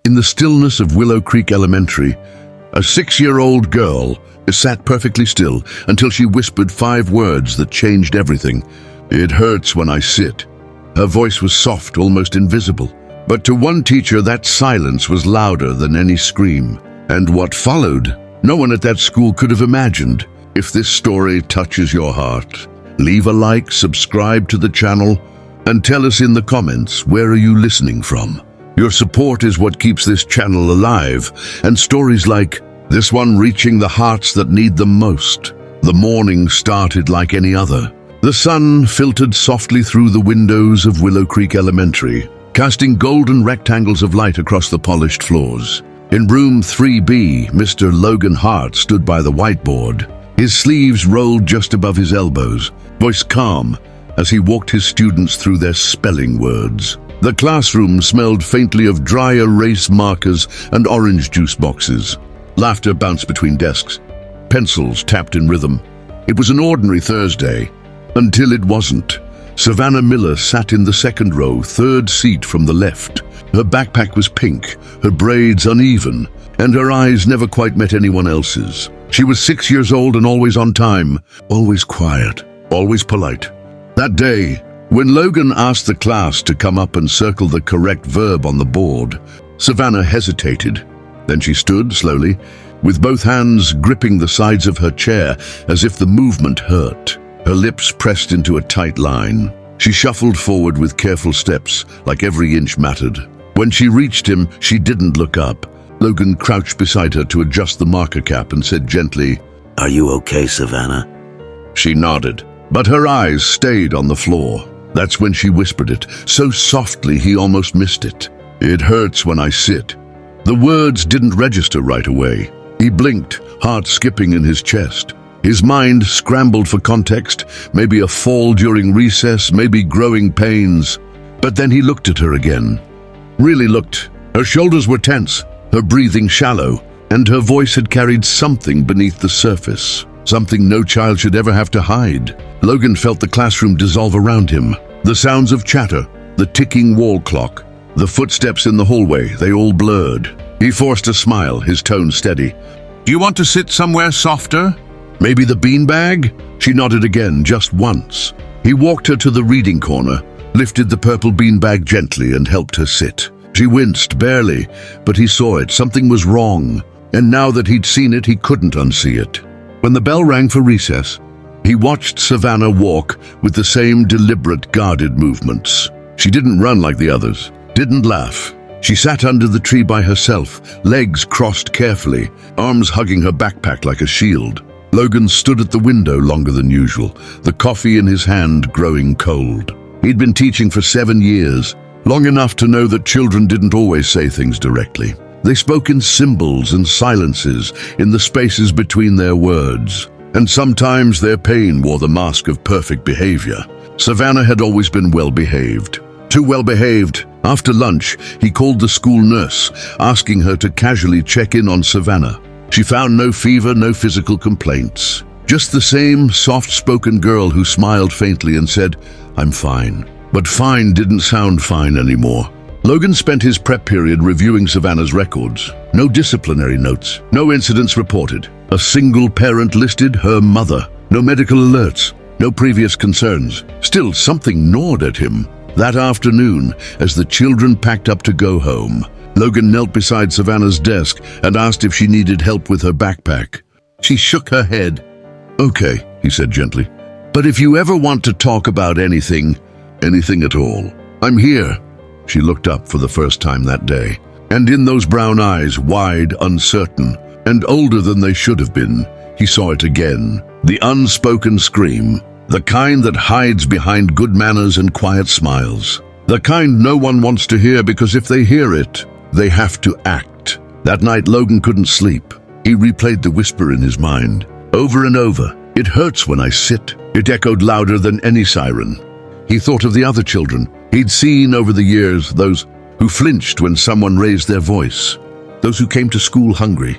In the stillness of Willow Creek Elementary, a 6-year-old girl sat perfectly still until she whispered 5 words that changed everything. "It hurts when I sit." Her voice was soft, almost invisible. But to one teacher, that silence was louder than any scream. And what followed, no one at that school could have imagined. If this story touches your heart, leave a like, subscribe to the channel, and tell us in the comments, where are you listening from? Your support is what keeps this channel alive, and stories like this one reaching the hearts that need them most. The morning started like any other. The sun filtered softly through the windows of Willow Creek Elementary, casting golden rectangles of light across the polished floors. In room 3B, Mr. Logan Hart stood by the whiteboard, his sleeves rolled just above his elbows, voice calm as he walked his students through their spelling words. The classroom smelled faintly of dry erase markers and orange juice boxes. Laughter bounced between desks. Pencils tapped in rhythm. It was an ordinary Thursday, until it wasn't. Savannah Miller sat in the second row, 3rd seat from the left. Her backpack was pink, her braids uneven, and her eyes never quite met anyone else's. She was 6 years old and always on time, always quiet, always polite. That day, when Logan asked the class to come up and circle the correct verb on the board, Savannah hesitated. Then she stood slowly, with both hands gripping the sides of her chair as if the movement hurt. Her lips pressed into a tight line. She shuffled forward with careful steps, like every inch mattered. When she reached him, she didn't look up. Logan crouched beside her to adjust the marker cap and said gently, "Are you okay, Savannah?" She nodded, but her eyes stayed on the floor. That's when she whispered it, so softly he almost missed it. "It hurts when I sit." The words didn't register right away. He blinked, heart skipping in his chest. His mind scrambled for context, maybe a fall during recess, maybe growing pains. But then he looked at her again. Really looked. Her shoulders were tense, her breathing shallow, and her voice had carried something beneath the surface. Something no child should ever have to hide. Logan felt the classroom dissolve around him. The sounds of chatter, the ticking wall clock, the footsteps in the hallway, they all blurred. He forced a smile, his tone steady. "Do you want to sit somewhere softer? Maybe the beanbag?" She nodded again, just once. He walked her to the reading corner, lifted the purple beanbag gently and helped her sit. She winced, barely, but he saw it. Something was wrong. And now that he'd seen it, he couldn't unsee it. When the bell rang for recess, he watched Savannah walk with the same deliberate, guarded movements. She didn't run like the others, didn't laugh. She sat under the tree by herself, legs crossed carefully, arms hugging her backpack like a shield. Logan stood at the window longer than usual, the coffee in his hand growing cold. He'd been teaching for 7 years, long enough to know that children didn't always say things directly. They spoke in symbols and silences, in the spaces between their words. And sometimes their pain wore the mask of perfect behavior. Savannah had always been well-behaved. Too well-behaved. After lunch, he called the school nurse, asking her to casually check in on Savannah. She found no fever, no physical complaints. Just the same soft-spoken girl who smiled faintly and said, "I'm fine." But fine didn't sound fine anymore. Logan spent his prep period reviewing Savannah's records. No disciplinary notes, no incidents reported. A single parent listed, her mother. No medical alerts, no previous concerns. Still, something gnawed at him. That afternoon, as the children packed up to go home, Logan knelt beside Savannah's desk and asked if she needed help with her backpack. She shook her head. "Okay," he said gently. "But if you ever want to talk about anything at all, I'm here." She looked up for the first time that day, and in those brown eyes, wide, uncertain, and older than they should have been, he saw it again. The unspoken scream, the kind that hides behind good manners and quiet smiles. The kind no one wants to hear because if they hear it, they have to act. That night, Logan couldn't sleep. He replayed the whisper in his mind, over and over. "It hurts when I sit." It echoed louder than any siren. He thought of the other children he'd seen over the years, those who flinched when someone raised their voice, those who came to school hungry,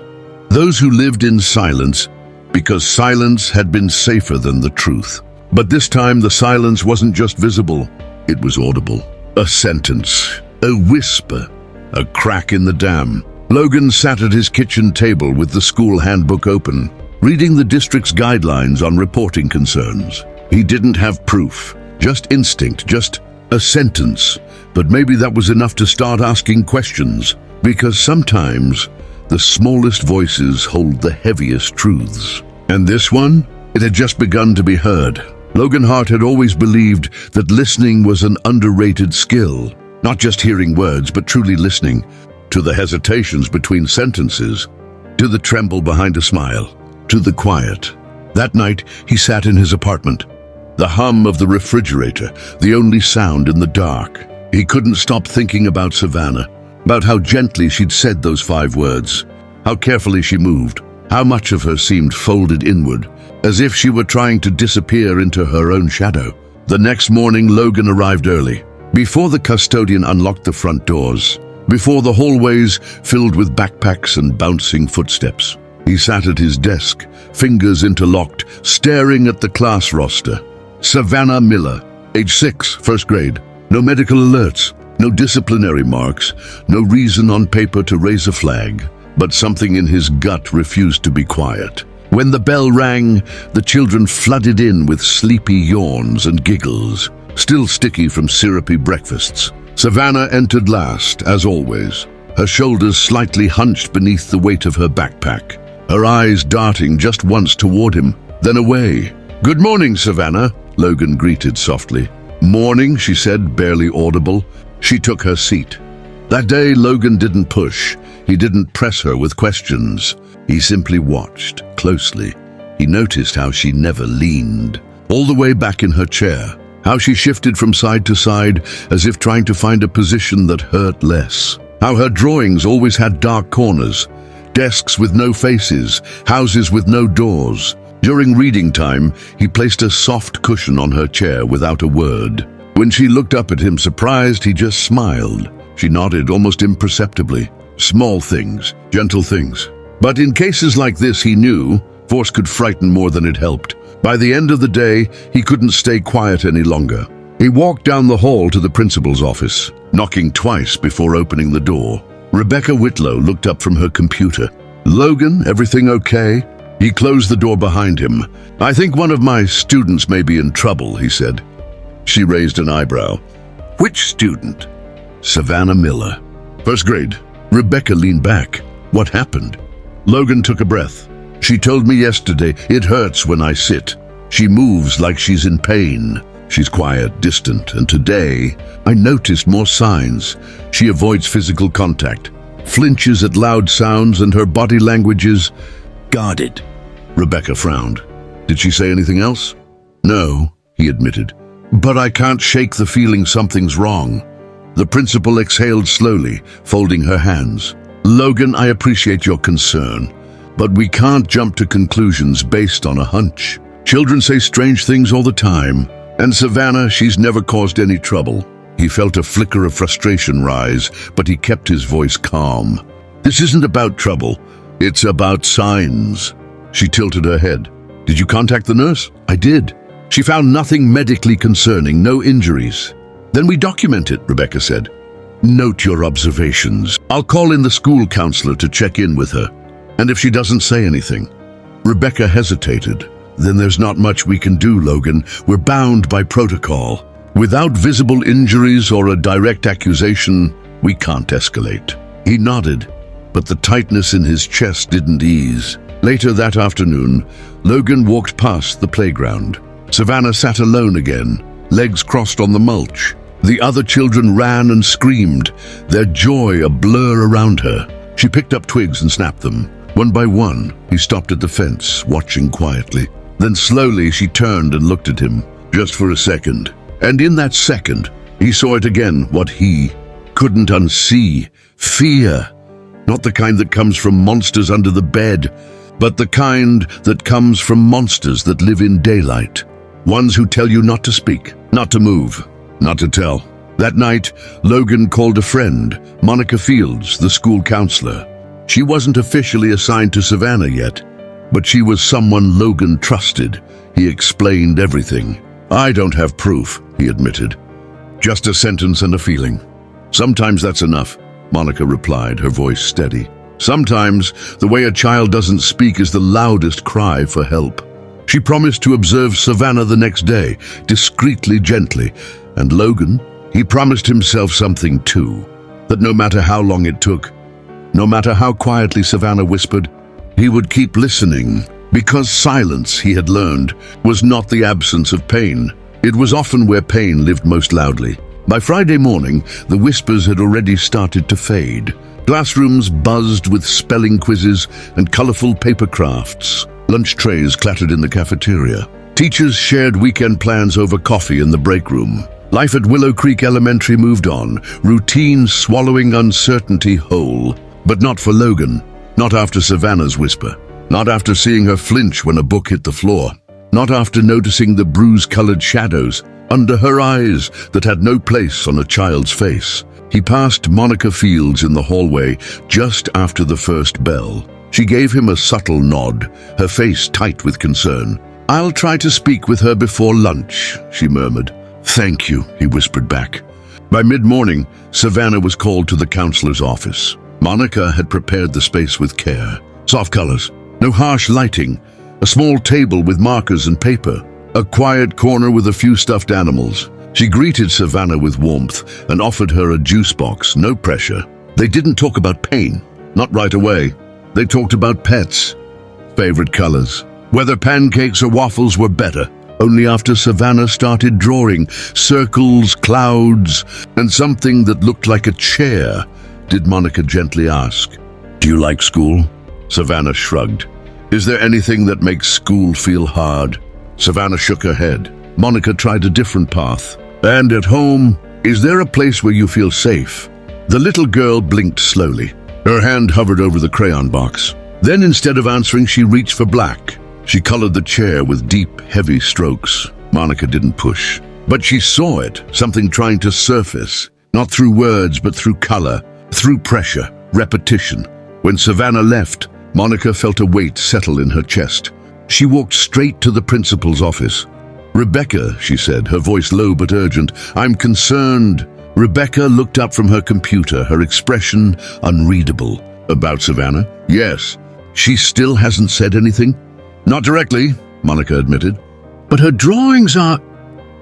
those who lived in silence because silence had been safer than the truth. But this time the silence wasn't just visible, it was audible. A sentence, a whisper, A crack in the dam. Logan sat at his kitchen table with the school handbook open, reading the district's guidelines on reporting concerns. He didn't have proof, just instinct, just a sentence. But maybe that was enough to start asking questions, because sometimes the smallest voices hold the heaviest truths. And this one? It had just begun to be heard. Logan Hart had always believed that listening was an underrated skill. Not just hearing words, but truly listening to the hesitations between sentences, to the tremble behind a smile, to the quiet. That night, he sat in his apartment. The hum of the refrigerator, the only sound in the dark. He couldn't stop thinking about Savannah, about how gently she'd said those 5 words, how carefully she moved, how much of her seemed folded inward, as if she were trying to disappear into her own shadow. The next morning, Logan arrived early, before the custodian unlocked the front doors, before the hallways filled with backpacks and bouncing footsteps. He sat at his desk, fingers interlocked, staring at the class roster. Savannah Miller, age 6, first grade. No medical alerts, no disciplinary marks, no reason on paper to raise a flag. But something in his gut refused to be quiet. When the bell rang, the children flooded in with sleepy yawns and giggles, still sticky from syrupy breakfasts. Savannah entered last, as always, her shoulders slightly hunched beneath the weight of her backpack, her eyes darting just once toward him, then away. "Good morning, Savannah," Logan greeted softly. "Morning," she said, barely audible. She took her seat. That day, Logan didn't push. He didn't press her with questions. He simply watched, closely. He noticed how she never leaned, all the way back in her chair, how she shifted from side to side as if trying to find a position that hurt less, how her drawings always had dark corners, desks with no faces, houses with no doors. During reading time, he placed a soft cushion on her chair without a word. When she looked up at him surprised, he just smiled. She nodded almost imperceptibly. Small things, gentle things. But in cases like this, he knew force could frighten more than it helped. By the end of the day, he couldn't stay quiet any longer. He walked down the hall to the principal's office, knocking twice before opening the door. Rebecca Whitlow looked up from her computer. "Logan, everything okay?" He closed the door behind him. "I think one of my students may be in trouble," he said. She raised an eyebrow. "Which student?" "Savannah Miller. First grade." Rebecca leaned back. "What happened?" Logan took a breath. "She told me yesterday, it hurts when I sit. She moves like she's in pain. She's quiet, distant, and today I noticed more signs. She avoids physical contact, flinches at loud sounds, and her body language is guarded." Rebecca frowned. "Did she say anything else?" "No," he admitted. "But I can't shake the feeling something's wrong." The principal exhaled slowly, folding her hands. "Logan, I appreciate your concern, but we can't jump to conclusions based on a hunch. Children say strange things all the time, and Savannah, she's never caused any trouble." He felt a flicker of frustration rise, but he kept his voice calm. "This isn't about trouble. It's about signs." She tilted her head. "Did you contact the nurse?" "I did. She found nothing medically concerning, no injuries." "Then we document it," Rebecca said. "Note your observations. I'll call in the school counselor to check in with her. And if she doesn't say anything." Rebecca hesitated. "Then there's not much we can do, Logan. We're bound by protocol. Without visible injuries or a direct accusation, we can't escalate." He nodded, but the tightness in his chest didn't ease. Later that afternoon, Logan walked past the playground. Savannah sat alone again, legs crossed on the mulch. The other children ran and screamed, their joy a blur around her. She picked up twigs and snapped them. One by one, he stopped at the fence, watching quietly. Then slowly she turned and looked at him, just for a second. And in that second, he saw it again, what he couldn't unsee. Fear. Not the kind that comes from monsters under the bed, but the kind that comes from monsters that live in daylight. Ones who tell you not to speak, not to move, not to tell. That night, Logan called a friend, Monica Fields, the school counselor. She wasn't officially assigned to Savannah yet, but she was someone Logan trusted. He explained everything. "I don't have proof," he admitted. "Just a sentence and a feeling. Sometimes that's enough." Monica replied, her voice steady. Sometimes, the way a child doesn't speak is the loudest cry for help. She promised to observe Savannah the next day, discreetly, gently. And Logan, he promised himself something too, that no matter how long it took, no matter how quietly Savannah whispered, he would keep listening, because silence, he had learned, was not the absence of pain. It was often where pain lived most loudly. By Friday morning, the whispers had already started to fade. Classrooms buzzed with spelling quizzes and colorful paper crafts. Lunch trays clattered in the cafeteria. Teachers shared weekend plans over coffee in the break room. Life at Willow Creek Elementary moved on, routine swallowing uncertainty whole. But not for Logan, not after Savannah's whisper, not after seeing her flinch when a book hit the floor, not after noticing the bruise-colored shadows under her eyes that had no place on a child's face. He passed Monica Fields in the hallway just after the first bell. She gave him a subtle nod, her face tight with concern. "I'll try to speak with her before lunch," she murmured. "Thank you," he whispered back. By mid-morning, Savannah was called to the counselor's office. Monica had prepared the space with care. Soft colors, no harsh lighting, a small table with markers and paper, a quiet corner with a few stuffed animals. She greeted Savannah with warmth and offered her a juice box, no pressure. They didn't talk about pain, not right away. They talked about pets, favorite colors, whether pancakes or waffles were better. Only after Savannah started drawing circles, clouds, and something that looked like a chair did Monica gently ask, "Do you like school?" Savannah shrugged. "Is there anything that makes school feel hard?" Savannah shook her head. Monica tried a different path. "And at home, is there a place where you feel safe?" The little girl blinked slowly. Her hand hovered over the crayon box. Then instead of answering, she reached for black. She colored the chair with deep, heavy strokes. Monica didn't push. But she saw it, something trying to surface, not through words, but through color, through pressure, repetition. When Savannah left, Monica felt a weight settle in her chest. She walked straight to the principal's office. "Rebecca," she said, her voice low but urgent, "I'm concerned." Rebecca looked up from her computer, her expression unreadable. "About Savannah?" "Yes." "She still hasn't said anything?" "Not directly," Monica admitted. "But her drawings are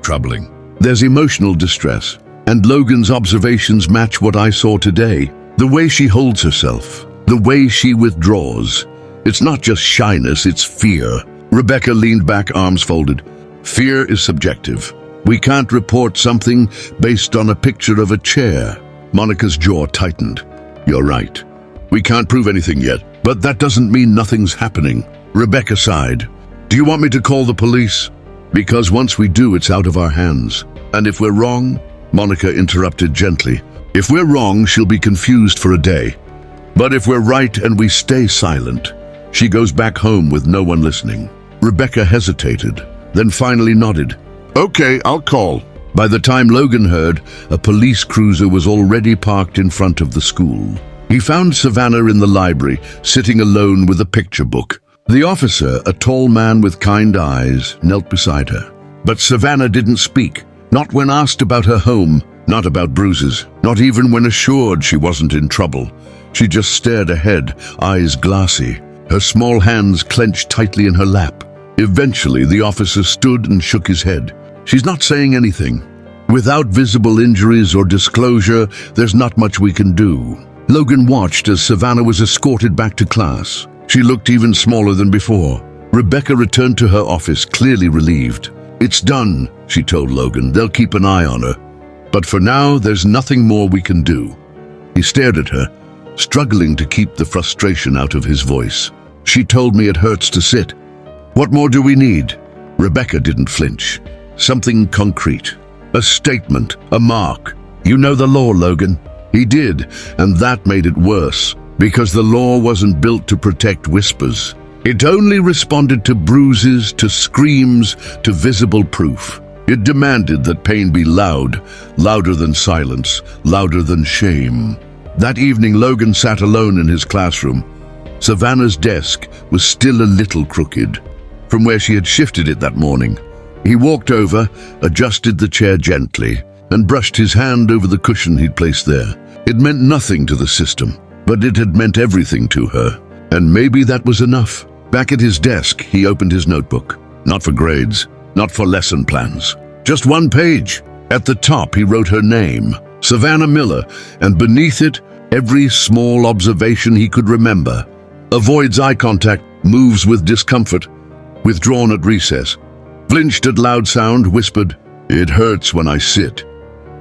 troubling. There's emotional distress, and Logan's observations match what I saw today. The way she holds herself, the way she withdraws. It's not just shyness, it's fear." Rebecca leaned back, arms folded. "Fear is subjective. We can't report something based on a picture of a chair." Monica's jaw tightened. "You're right. We can't prove anything yet, but that doesn't mean nothing's happening." Rebecca sighed. "Do you want me to call the police? Because once we do, it's out of our hands. And if we're wrong," Monica interrupted gently, "if we're wrong, she'll be confused for a day. But if we're right and we stay silent, she goes back home with no one listening." Rebecca hesitated, then finally nodded. "Okay, I'll call." By the time Logan heard, a police cruiser was already parked in front of the school. He found Savannah in the library, sitting alone with a picture book. The officer, a tall man with kind eyes, knelt beside her. But Savannah didn't speak, not when asked about her home, not about bruises, not even when assured she wasn't in trouble. She just stared ahead, eyes glassy, her small hands clenched tightly in her lap. Eventually, the officer stood and shook his head. "She's not saying anything. Without visible injuries or disclosure, there's not much we can do." Logan watched as Savannah was escorted back to class. She looked even smaller than before. Rebecca returned to her office, clearly relieved. "It's done," she told Logan. "They'll keep an eye on her. But for now, there's nothing more we can do." He stared at her, struggling to keep the frustration out of his voice. "She told me it hurts to sit. What more do we need?" Rebecca didn't flinch. Something concrete. A statement, a mark. "You know the law, Logan." He did, and that made it worse, because the law wasn't built to protect whispers. It only responded to bruises, to screams, to visible proof. It demanded that pain be loud, louder than silence, louder than shame. That evening, Logan sat alone in his classroom. Savannah's desk was still a little crooked, from where she had shifted it that morning. He walked over, adjusted the chair gently, and brushed his hand over the cushion he'd placed there. It meant nothing to the system, but it had meant everything to her. And maybe that was enough. Back at his desk, he opened his notebook. Not for grades, not for lesson plans. Just one page. At the top, he wrote her name, Savannah Miller, and beneath it, every small observation he could remember. Avoids eye contact, moves with discomfort, withdrawn at recess. Flinched at loud sound, whispered, "It hurts when I sit."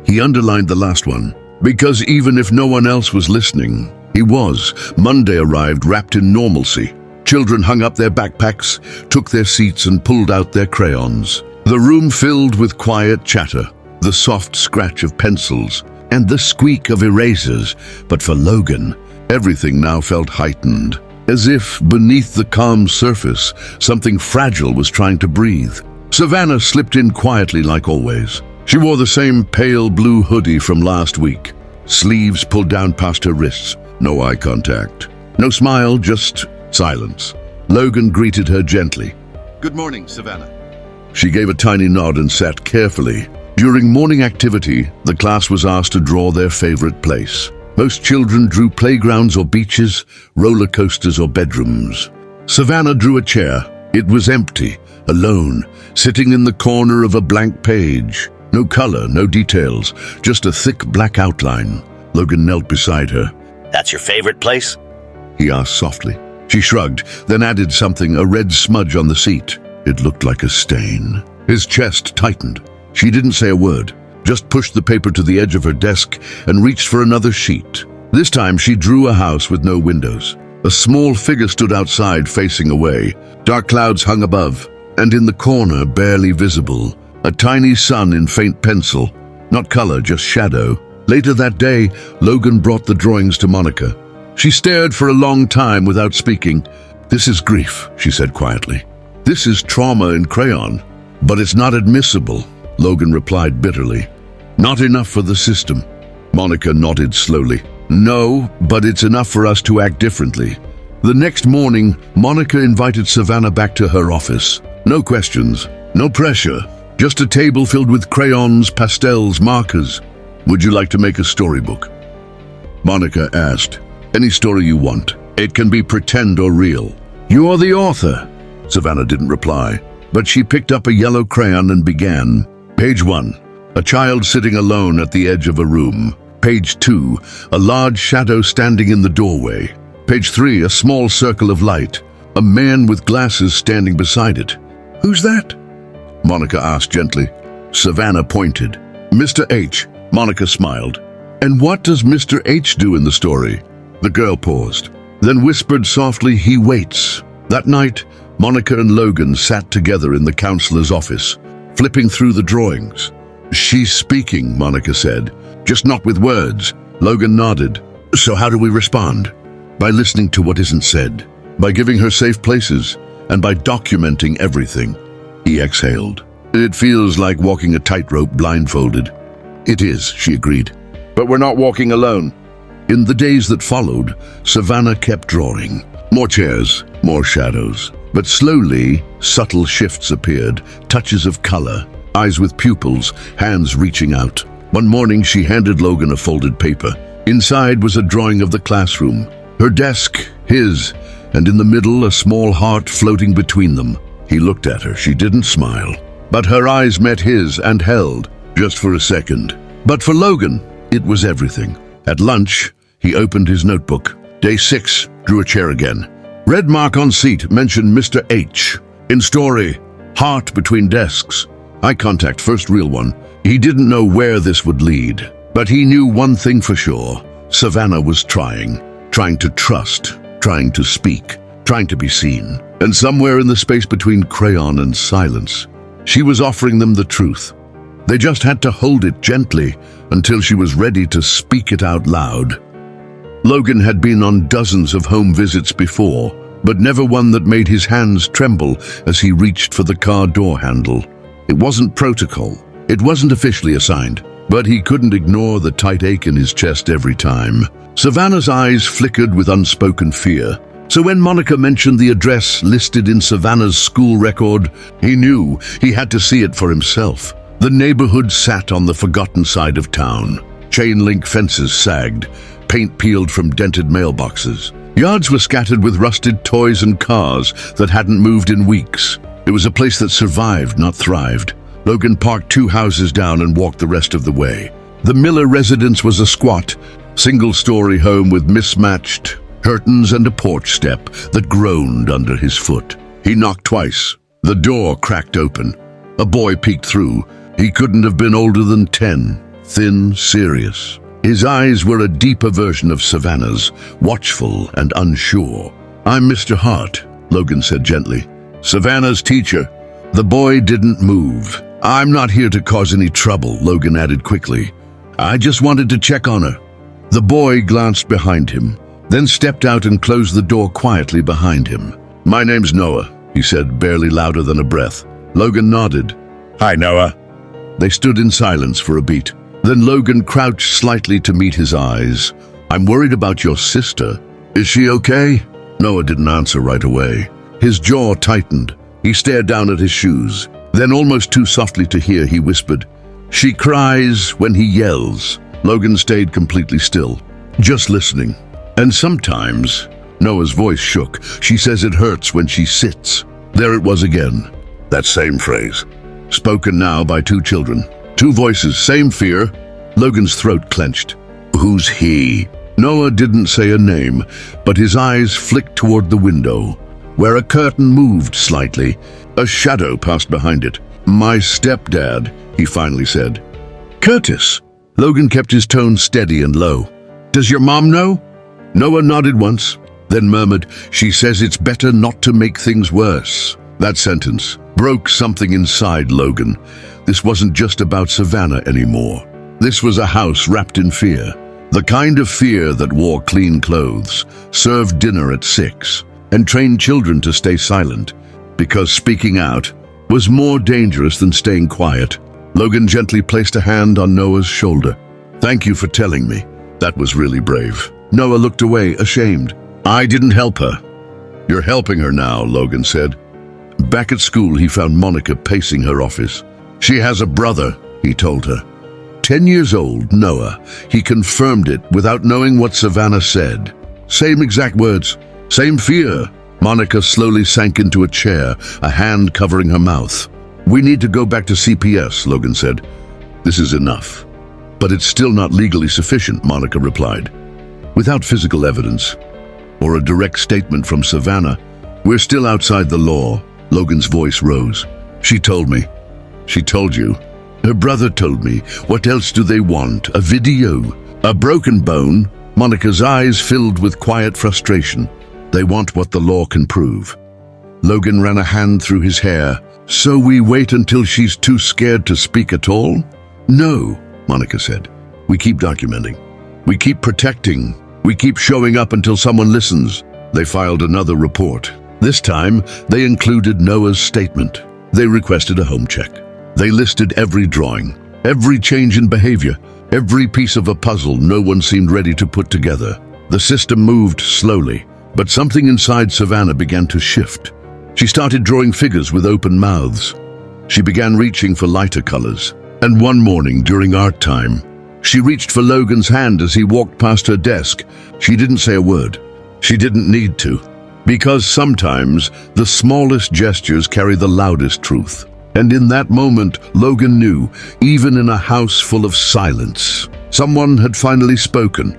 He underlined the last one, because even if no one else was listening, he was. Monday arrived wrapped in normalcy. Children hung up their backpacks, took their seats and pulled out their crayons. The room filled with quiet chatter, the soft scratch of pencils, and the squeak of erasers. But for Logan, everything now felt heightened, as if beneath the calm surface, something fragile was trying to breathe. Savannah slipped in quietly like always. She wore the same pale blue hoodie from last week, sleeves pulled down past her wrists. No eye contact. No smile, just silence. Logan greeted her gently. "Good morning, Savannah." She gave a tiny nod and sat carefully. During morning activity, the class was asked to draw their favorite place. Most children drew playgrounds or beaches, roller coasters or bedrooms. Savannah drew a chair. It was empty, alone, sitting in the corner of a blank page. No color, no details, just a thick black outline. Logan knelt beside her. That's your favorite place? He asked softly. She shrugged, then added something, a red smudge on the seat. It looked like a stain. His chest tightened. She didn't say a word, just pushed the paper to the edge of her desk and reached for another sheet. This time she drew a house with no windows. A small figure stood outside, facing away. Dark clouds hung above, and in the corner, barely visible, a tiny sun in faint pencil. Not color, just shadow. Later that day, Logan brought the drawings to Monica. She stared for a long time without speaking. "This is grief," she said quietly. "This is trauma in crayon, but it's not admissible," Logan replied bitterly. "Not enough for the system." Monica nodded slowly. "No, but it's enough for us to act differently." The next morning, Monica invited Savannah back to her office. No questions, no pressure, just a table filled with crayons, pastels, markers. "Would you like to make a storybook?" Monica asked. "Any story you want. It can be pretend or real." "You are the author." Savannah didn't reply, but she picked up a yellow crayon and began. Page 1, a child sitting alone at the edge of a room. Page 2, a large shadow standing in the doorway. Page 3, a small circle of light. A man with glasses standing beside it. "Who's that?" Monica asked gently. Savannah pointed. "Mr. H." Monica smiled. "And what does Mr. H do in the story?" The girl paused, then whispered softly, "He waits." That night, Monica and Logan sat together in the counselor's office, flipping through the drawings. "She's speaking," Monica said, "just not with words." Logan nodded. "So how do we respond?" "By listening to what isn't said, by giving her safe places, and by documenting everything." He exhaled. "It feels like walking a tightrope blindfolded." "It is," she agreed. "But we're not walking alone." In the days that followed, Savannah kept drawing. More chairs, more shadows. But slowly, subtle shifts appeared, touches of color, eyes with pupils, hands reaching out. One morning, she handed Logan a folded paper. Inside was a drawing of the classroom. Her desk, his, and in the middle, a small heart floating between them. He looked at her. She didn't smile, but her eyes met his and held, just for a second. But for Logan, it was everything. At lunch, he opened his notebook. Day 6, drew a chair again. Red mark on seat mentioned Mr. H. In story, heart between desks. Eye contact, first real one. He didn't know where this would lead, but he knew one thing for sure. Savannah was trying to trust, trying to speak, trying to be seen. And somewhere in the space between crayon and silence, she was offering them the truth. They just had to hold it gently until she was ready to speak it out loud. Logan had been on dozens of home visits before, but never one that made his hands tremble as he reached for the car door handle. It wasn't protocol. It wasn't officially assigned, but he couldn't ignore the tight ache in his chest every time. Savannah's eyes flickered with unspoken fear. So when Monica mentioned the address listed in Savannah's school record, he knew he had to see it for himself. The neighborhood sat on the forgotten side of town. Chain-link fences sagged, paint peeled from dented mailboxes. Yards were scattered with rusted toys and cars that hadn't moved in weeks. It was a place that survived, not thrived. Logan parked 2 houses down and walked the rest of the way. The Miller residence was a squat, single-story home with mismatched curtains and a porch step that groaned under his foot. He knocked twice. The door cracked open. A boy peeked through. He couldn't have been older than 10, thin, serious. His eyes were a deeper version of Savannah's, watchful and unsure. "I'm Mr. Hart," Logan said gently. "Savannah's teacher." The boy didn't move. "I'm not here to cause any trouble," Logan added quickly. "I just wanted to check on her." The boy glanced behind him, then stepped out and closed the door quietly behind him. "My name's Noah," he said, barely louder than a breath. Logan nodded. "Hi, Noah." They stood in silence for a beat. Then Logan crouched slightly to meet his eyes. "I'm worried about your sister. Is she okay?" Noah didn't answer right away. His jaw tightened. He stared down at his shoes. Then, almost too softly to hear, he whispered, "She cries when he yells." Logan stayed completely still, just listening. "And sometimes," Noah's voice shook, "she says it hurts when she sits." There it was again, that same phrase, spoken now by 2 children. 2 voices, same fear. Logan's throat clenched. "Who's he?" Noah didn't say a name, but his eyes flicked toward the window, where a curtain moved slightly. A shadow passed behind it. "My stepdad," he finally said. "Curtis." Logan kept his tone steady and low. "Does your mom know?" Noah nodded once, then murmured, "She says it's better not to make things worse." That sentence broke something inside Logan. This wasn't just about Savannah anymore. This was a house wrapped in fear. The kind of fear that wore clean clothes, served dinner at 6, and trained children to stay silent, because speaking out was more dangerous than staying quiet. Logan gently placed a hand on Noah's shoulder. "Thank you for telling me. That was really brave." Noah looked away, ashamed. "I didn't help her." "You're helping her now," Logan said. Back at school, he found Monica pacing her office. "She has a brother," he told her. 10 years old, Noah. He confirmed it without knowing what Savannah said. Same exact words, same fear. Monica slowly sank into a chair, a hand covering her mouth. "We need to go back to CPS," Logan said. "This is enough." "But it's still not legally sufficient," Monica replied. "Without physical evidence or a direct statement from Savannah, we're still outside the law." Logan's voice rose. "She told me." "She told you?" "Her brother told me. What else do they want? A video? A broken bone?" Monica's eyes filled with quiet frustration. "They want what the law can prove." Logan ran a hand through his hair. "So we wait until she's too scared to speak at all?" "No," Monica said. "We keep documenting. We keep protecting. We keep showing up until someone listens." They filed another report. This time, they included Noah's statement. They requested a home check. They listed every drawing, every change in behavior, every piece of a puzzle no one seemed ready to put together. The system moved slowly, but something inside Savannah began to shift. She started drawing figures with open mouths. She began reaching for lighter colors. And one morning during art time, she reached for Logan's hand as he walked past her desk. She didn't say a word. She didn't need to. Because sometimes the smallest gestures carry the loudest truth. And in that moment, Logan knew, even in a house full of silence, someone had finally spoken.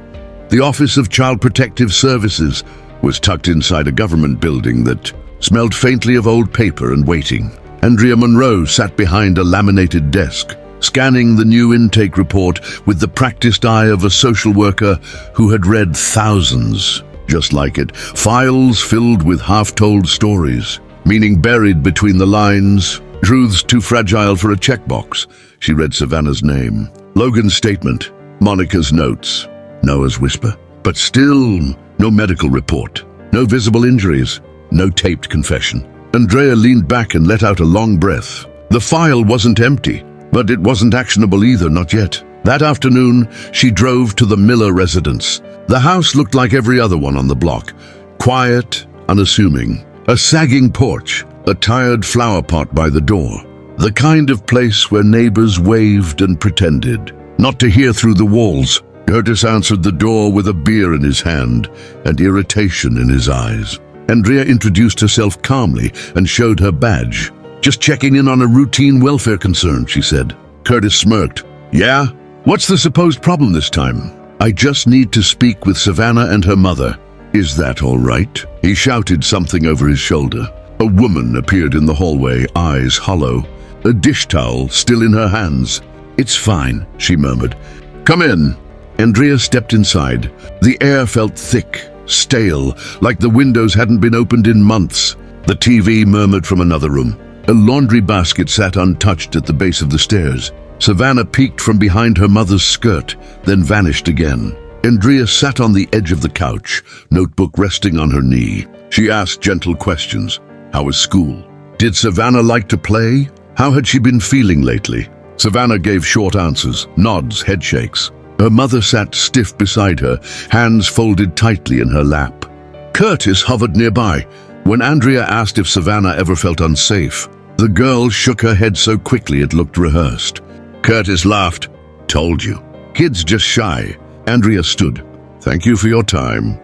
The Office of Child Protective Services was tucked inside a government building that smelled faintly of old paper and waiting. Andrea Monroe sat behind a laminated desk, scanning the new intake report with the practiced eye of a social worker who had read thousands just like it, files filled with half-told stories, meaning buried between the lines, truths too fragile for a checkbox. She read Savannah's name, Logan's statement, Monica's notes, Noah's whisper. But still, no medical report, no visible injuries, no taped confession. Andrea leaned back and let out a long breath. The file wasn't empty, but it wasn't actionable either, not yet. That afternoon, she drove to the Miller residence. The house looked like every other one on the block. Quiet, unassuming. A sagging porch, a tired flower pot by the door. The kind of place where neighbors waved and pretended. not to hear through the walls. Curtis answered the door with a beer in his hand and irritation in his eyes. Andrea introduced herself calmly and showed her badge. "Just checking in on a routine welfare concern," she said. Curtis smirked. "Yeah? What's the supposed problem this time?" "I just need to speak with Savannah and her mother. Is that all right?" He shouted something over his shoulder. A woman appeared in the hallway, eyes hollow, a dish towel still in her hands. "It's fine," she murmured. "Come in." Andrea stepped inside. The air felt thick, stale, like the windows hadn't been opened in months. The TV murmured from another room. A laundry basket sat untouched at the base of the stairs. Savannah peeked from behind her mother's skirt, then vanished again. Andrea sat on the edge of the couch, notebook resting on her knee. She asked gentle questions. How was school? Did Savannah like to play? How had she been feeling lately? Savannah gave short answers, nods, head shakes. Her mother sat stiff beside her, hands folded tightly in her lap. Curtis hovered nearby. When Andrea asked if Savannah ever felt unsafe, the girl shook her head so quickly it looked rehearsed. Curtis laughed. "Told you. Kid's just shy." Andrea stood. "Thank you for your time."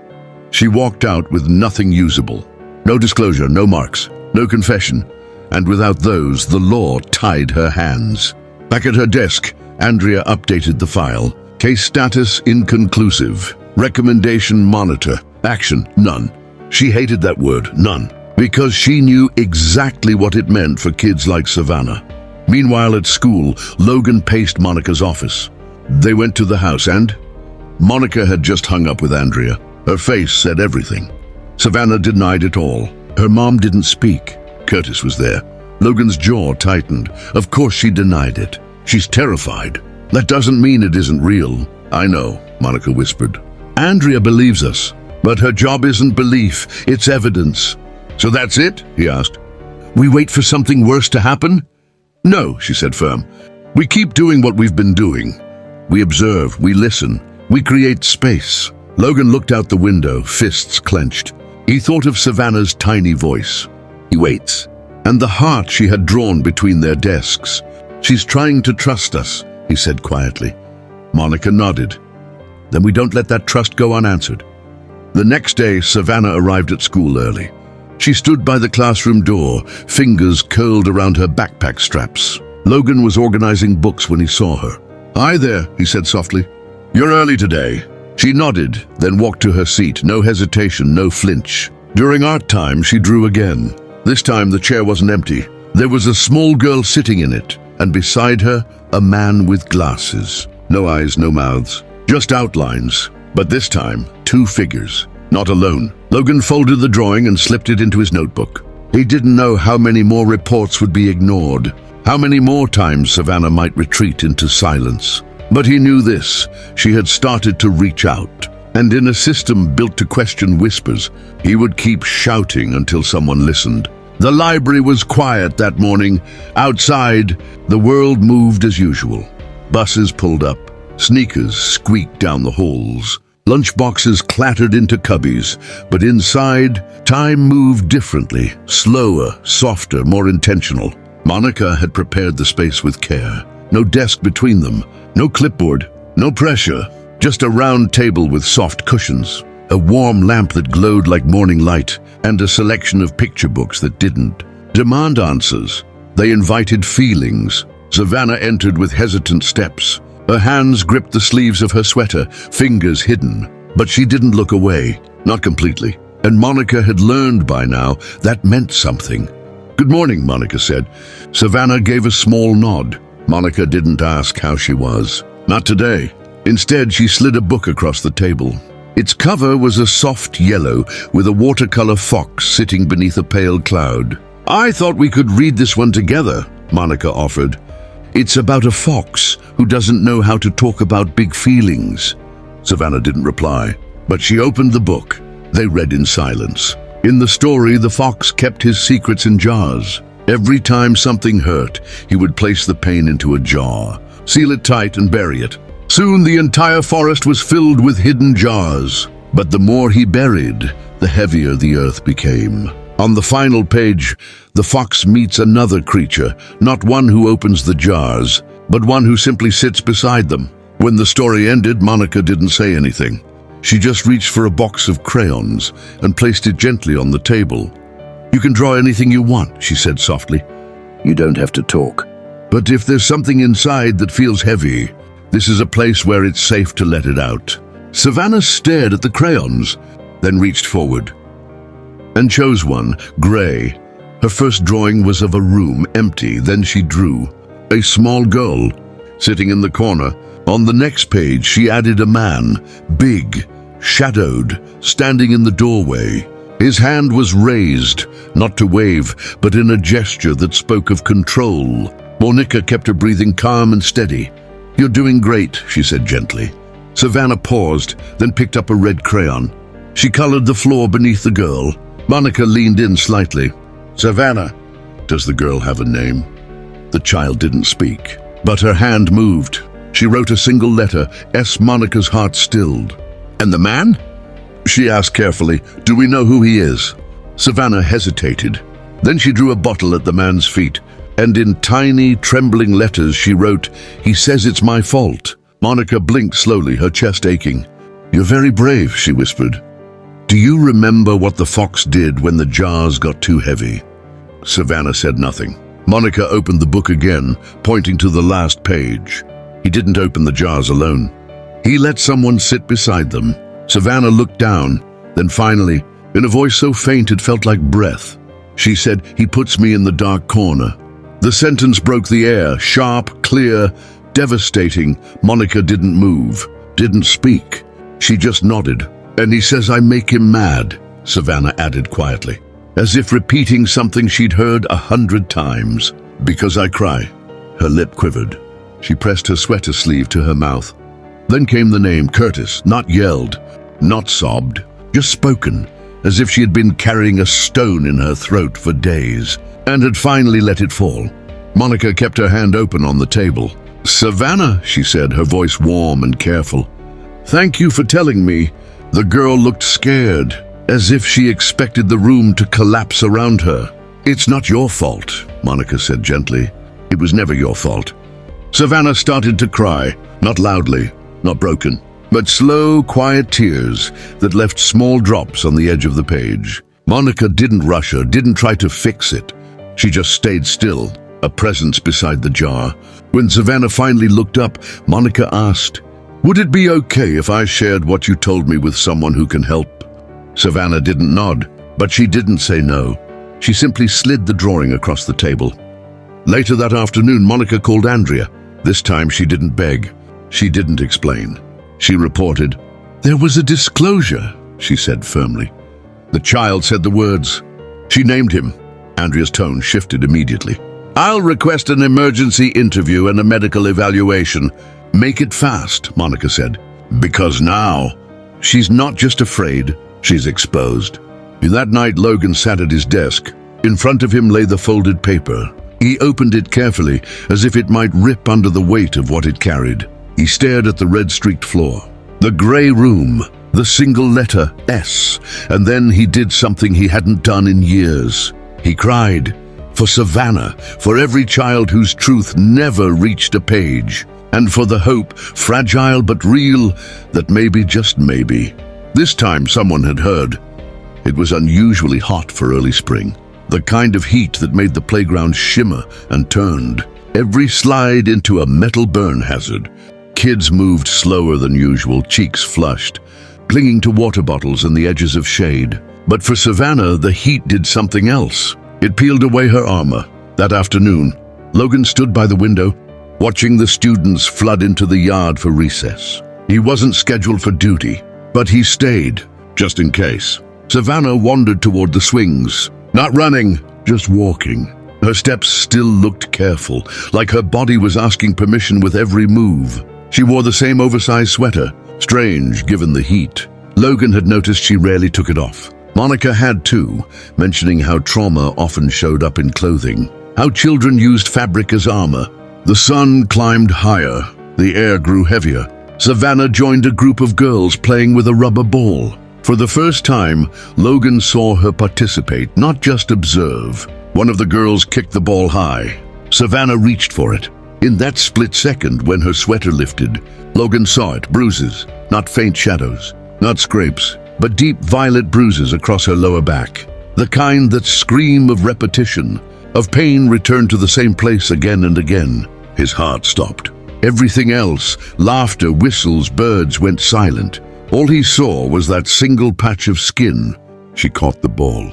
She walked out with nothing usable. No disclosure, no marks, no confession. And without those, the law tied her hands. Back at her desk, Andrea updated the file. Case status inconclusive. Recommendation monitor. Action none. She hated that word, none, because she knew exactly what it meant for kids like Savannah. Meanwhile at school, Logan paced Monica's office. They went to the house and Monica had just hung up with Andrea. Her face said everything. Savannah denied it all. Her mom didn't speak. Curtis was there. Logan's jaw tightened. Of course she denied it. She's terrified. That doesn't mean it isn't real. I know, Monica whispered. Andrea believes us, but her job isn't belief, it's evidence. So that's it? He asked. We wait for something worse to happen? No, she said firm. We keep doing what we've been doing. We observe, we listen, we create space. Logan looked out the window, fists clenched. He thought of Savannah's tiny voice. He waits. And the heart she had drawn between their desks. She's trying to trust us, he said quietly. Monica nodded. Then we don't let that trust go unanswered. The next day, Savannah arrived at school early. She stood by the classroom door, fingers curled around her backpack straps. Logan was organizing books when he saw her. Hi there, he said softly. You're early today. She nodded, then walked to her seat, no hesitation, no flinch. During art time, she drew again. This time, the chair wasn't empty. There was a small girl sitting in it, and beside her, a man with glasses. No eyes, no mouths, just outlines. But this time, two figures, not alone. Logan folded the drawing and slipped it into his notebook. He didn't know how many more reports would be ignored, how many more times Savannah might retreat into silence. But he knew this, she had started to reach out. And in a system built to question whispers, he would keep shouting until someone listened. The library was quiet that morning. Outside, the world moved as usual. Buses pulled up. Sneakers squeaked down the halls. Lunchboxes clattered into cubbies. But inside, time moved differently, slower, softer, more intentional. Monica had prepared the space with care. No desk between them, no clipboard, no pressure. Just a round table with soft cushions, a warm lamp that glowed like morning light, and a selection of picture books that didn't demand answers. They invited feelings. Savannah entered with hesitant steps. Her hands gripped the sleeves of her sweater, fingers hidden. But she didn't look away, not completely. And Monica had learned by now that meant something. Good morning, Monica said. Savannah gave a small nod. Monica didn't ask how she was. Not today. Instead, she slid a book across the table. Its cover was a soft yellow with a watercolor fox sitting beneath a pale cloud. I thought we could read this one together, Monica offered. It's about a fox who doesn't know how to talk about big feelings. Savannah didn't reply, but she opened the book. They read in silence. In the story, the fox kept his secrets in jars. Every time something hurt, he would place the pain into a jar, seal it tight and bury it. Soon the entire forest was filled with hidden jars. But the more he buried, the heavier the earth became. On the final page, the fox meets another creature, not one who opens the jars, but one who simply sits beside them. When the story ended, Monica didn't say anything. She just reached for a box of crayons and placed it gently on the table. "You can draw anything you want," she said softly. "You don't have to talk. But if there's something inside that feels heavy, this is a place where it's safe to let it out." Savannah stared at the crayons, then reached forward and chose one, gray. Her first drawing was of a room, empty. Then she drew a small girl sitting in the corner. On the next page, she added a man, big, shadowed, standing in the doorway. His hand was raised, not to wave, but in a gesture that spoke of control. Monica kept her breathing calm and steady. "You're doing great," she said gently. Savannah paused, then picked up a red crayon. She colored the floor beneath the girl. Monica leaned in slightly. "Savannah, does the girl have a name?" The child didn't speak, but her hand moved. She wrote a single letter, S. Monica's heart stilled. "And the man?" she asked carefully. "Do we know who he is?" Savannah hesitated. Then she drew a bottle at the man's feet, and in tiny, trembling letters she wrote, "He says it's my fault." Monica blinked slowly, her chest aching. "You're very brave," she whispered. "Do you remember what the fox did when the jars got too heavy?" Savannah said nothing. Monica opened the book again, pointing to the last page. He didn't open the jars alone. He let someone sit beside them. Savannah looked down, then finally, in a voice so faint it felt like breath, she said, "He puts me in the dark corner." The sentence broke the air, sharp, clear, devastating. Monica didn't move, didn't speak. She just nodded. "And he says I make him mad," Savannah added quietly, as if repeating something she'd heard 100 times. "Because I cry." Her lip quivered. She pressed her sweater sleeve to her mouth. Then came the name, Curtis, not yelled, not sobbed, just spoken, as if she had been carrying a stone in her throat for days, and had finally let it fall. Monica kept her hand open on the table. "Savannah," she said, her voice warm and careful. "Thank you for telling me." The girl looked scared, as if she expected the room to collapse around her. "It's not your fault," Monica said gently. "It was never your fault." Savannah started to cry, not loudly, not broken, but slow, quiet tears that left small drops on the edge of the page. Monica didn't rush her, didn't try to fix it. She just stayed still, a presence beside the jar. When Savannah finally looked up, Monica asked, "Would it be okay if I shared what you told me with someone who can help?" Savannah didn't nod, but she didn't say no. She simply slid the drawing across the table. Later that afternoon, Monica called Andrea. This time she didn't beg. She didn't explain. She reported. "There was a disclosure," she said firmly. The child said the words. She named him. Andrea's tone shifted immediately. "I'll request an emergency interview and a medical evaluation. Make it fast," Monica said. "Because now, she's not just afraid, she's exposed." That night, Logan sat at his desk. In front of him lay the folded paper. He opened it carefully, as if it might rip under the weight of what it carried. He stared at the red-streaked floor, the gray room, the single letter S, and then he did something he hadn't done in years. He cried. For Savannah, for every child whose truth never reached a page, and for the hope, fragile but real, that maybe, just maybe, this time someone had heard. It was unusually hot for early spring, the kind of heat that made the playground shimmer and turned, every slide into a metal burn hazard. Kids moved slower than usual, cheeks flushed, clinging to water bottles and the edges of shade. But for Savannah, the heat did something else. It peeled away her armor. That afternoon, Logan stood by the window, watching the students flood into the yard for recess. He wasn't scheduled for duty, but he stayed, just in case. Savannah wandered toward the swings, not running, just walking. Her steps still looked careful, like her body was asking permission with every move. She wore the same oversized sweater, strange given the heat. Logan had noticed she rarely took it off. Monica had too, mentioning how trauma often showed up in clothing, how children used fabric as armor. The sun climbed higher, the air grew heavier. Savannah joined a group of girls playing with a rubber ball. For the first time, Logan saw her participate, not just observe. One of the girls kicked the ball high. Savannah reached for it. In that split second when her sweater lifted, Logan saw it, bruises, not faint shadows, not scrapes, but deep violet bruises across her lower back. The kind that scream of repetition, of pain returned to the same place again and again. His heart stopped. Everything else, laughter, whistles, birds, went silent. All he saw was that single patch of skin. She caught the ball.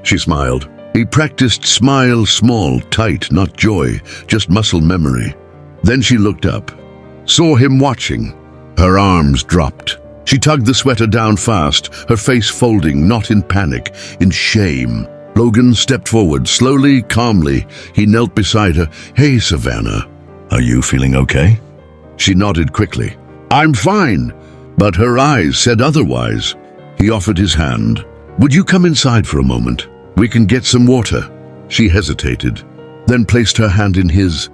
She smiled. He practiced smile small, tight, not joy, just muscle memory. Then she looked up, saw him watching. Her arms dropped. She tugged the sweater down fast, her face folding, not in panic, in shame. Logan stepped forward, slowly, calmly. He knelt beside her. "Hey, Savannah, are you feeling okay?" She nodded quickly. "I'm fine." But her eyes said otherwise. He offered his hand. "Would you come inside for a moment? We can get some water." She hesitated, then placed her hand in his.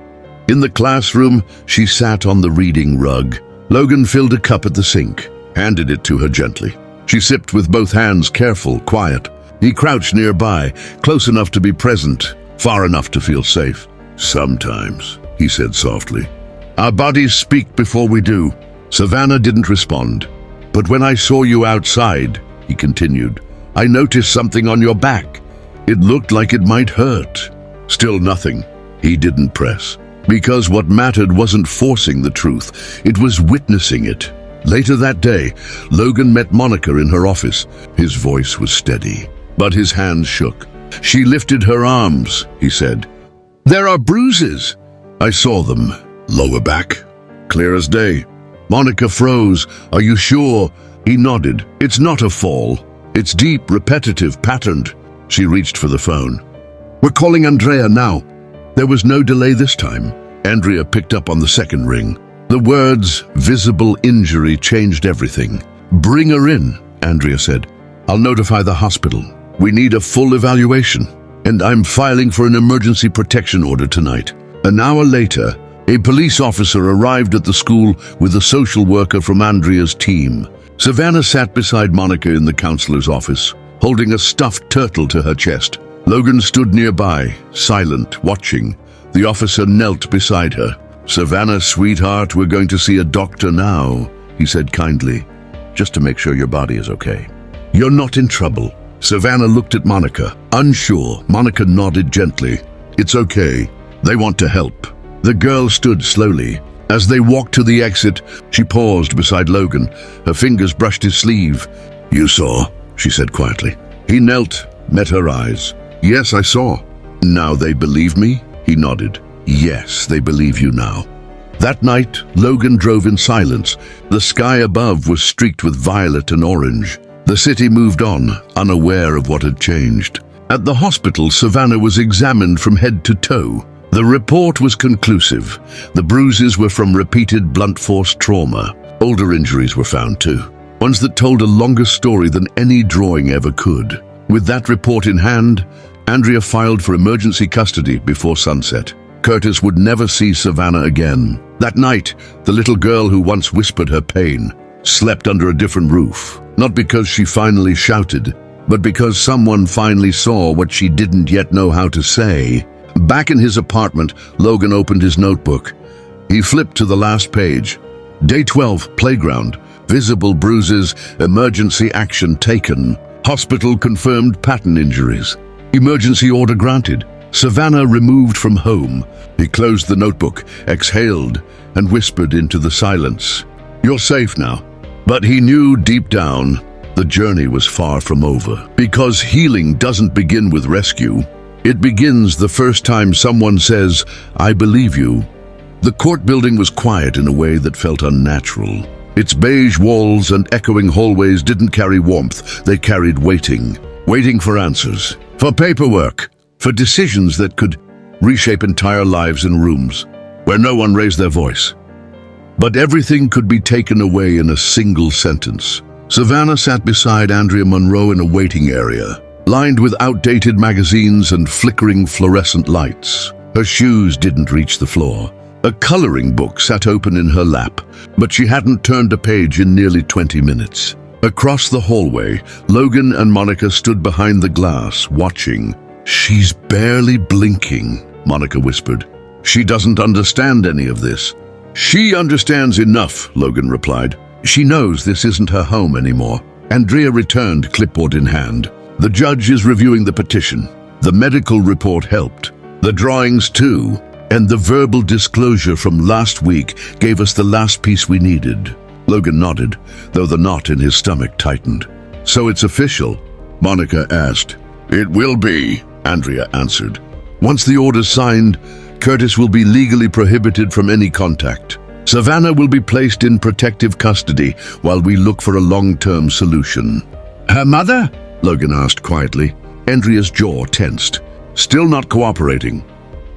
In the classroom, she sat on the reading rug. Logan filled a cup at the sink, handed it to her gently. She sipped with both hands, careful, quiet. He crouched nearby, close enough to be present, far enough to feel safe. "Sometimes," he said softly. "Our bodies speak before we do." Savannah didn't respond. "But when I saw you outside," he continued, "I noticed something on your back. It looked like it might hurt." Still nothing. He didn't press. Because what mattered wasn't forcing the truth, it was witnessing it. Later that day, Logan met Monica in her office. His voice was steady, but his hands shook. "She lifted her arms," he said. "There are bruises." "I saw them. Lower back. Clear as day." Monica froze. "Are you sure?" He nodded. "It's not a fall. It's deep, repetitive, patterned." She reached for the phone. "We're calling Andrea now." There was no delay this time. Andrea picked up on the second ring. The words, "visible injury," changed everything. "Bring her in," Andrea said. "I'll notify the hospital. We need a full evaluation. And I'm filing for an emergency protection order tonight." An hour later, a police officer arrived at the school with a social worker from Andrea's team. Savannah sat beside Monica in the counselor's office, holding a stuffed turtle to her chest. Logan stood nearby, silent, watching. The officer knelt beside her. "Savannah, sweetheart, we're going to see a doctor now," he said kindly, "just to make sure your body is okay. You're not in trouble." Savannah looked at Monica, unsure. Monica nodded gently. "It's okay. They want to help." The girl stood slowly. As they walked to the exit, she paused beside Logan. Her fingers brushed his sleeve. "You saw," she said quietly. He knelt, met her eyes. "Yes, I saw." "Now they believe me?" He nodded. "Yes, they believe you now." That night, Logan drove in silence. The sky above was streaked with violet and orange. The city moved on, unaware of what had changed. At the hospital, Savannah was examined from head to toe. The report was conclusive. The bruises were from repeated blunt force trauma. Older injuries were found too, ones that told a longer story than any drawing ever could. With that report in hand, Andrea filed for emergency custody before sunset. Curtis would never see Savannah again. That night, the little girl who once whispered her pain slept under a different roof, not because she finally shouted, but because someone finally saw what she didn't yet know how to say. Back in his apartment, Logan opened his notebook. He flipped to the last page. Day 12, playground. Visible bruises, emergency action taken. Hospital confirmed pattern injuries. Emergency order granted. Savannah removed from home. He closed the notebook, exhaled, and whispered into the silence. "You're safe now." But he knew deep down the journey was far from over. Because healing doesn't begin with rescue. It begins the first time someone says, "I believe you." The court building was quiet in a way that felt unnatural. Its beige walls and echoing hallways didn't carry warmth, they carried waiting. Waiting for answers, for paperwork, for decisions that could reshape entire lives in rooms where no one raised their voice. But everything could be taken away in a single sentence. Savannah sat beside Andrea Monroe in a waiting area, lined with outdated magazines and flickering fluorescent lights. Her shoes didn't reach the floor. A coloring book sat open in her lap, but she hadn't turned a page in nearly 20 minutes. Across the hallway, Logan and Monica stood behind the glass, watching. "She's barely blinking," Monica whispered. She doesn't understand any of this. She understands enough, Logan replied. She knows this isn't her home anymore. Andrea returned, clipboard in hand. The judge is reviewing the petition. The medical report helped. The drawings too. And the verbal disclosure from last week gave us the last piece we needed. Logan nodded, though the knot in his stomach tightened. So it's official? Monica asked. It will be, Andrea answered. Once the order's signed, Curtis will be legally prohibited from any contact. Savannah will be placed in protective custody while we look for a long-term solution. Her mother? Logan asked quietly. Andrea's jaw tensed. Still not cooperating.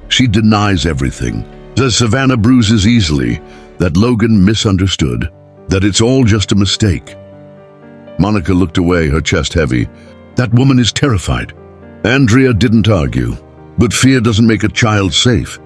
She denies everything. Says Savannah bruises easily, that Logan misunderstood, that it's all just a mistake. Monica looked away, her chest heavy. That woman is terrified. Andrea didn't argue, but fear doesn't make a child safe.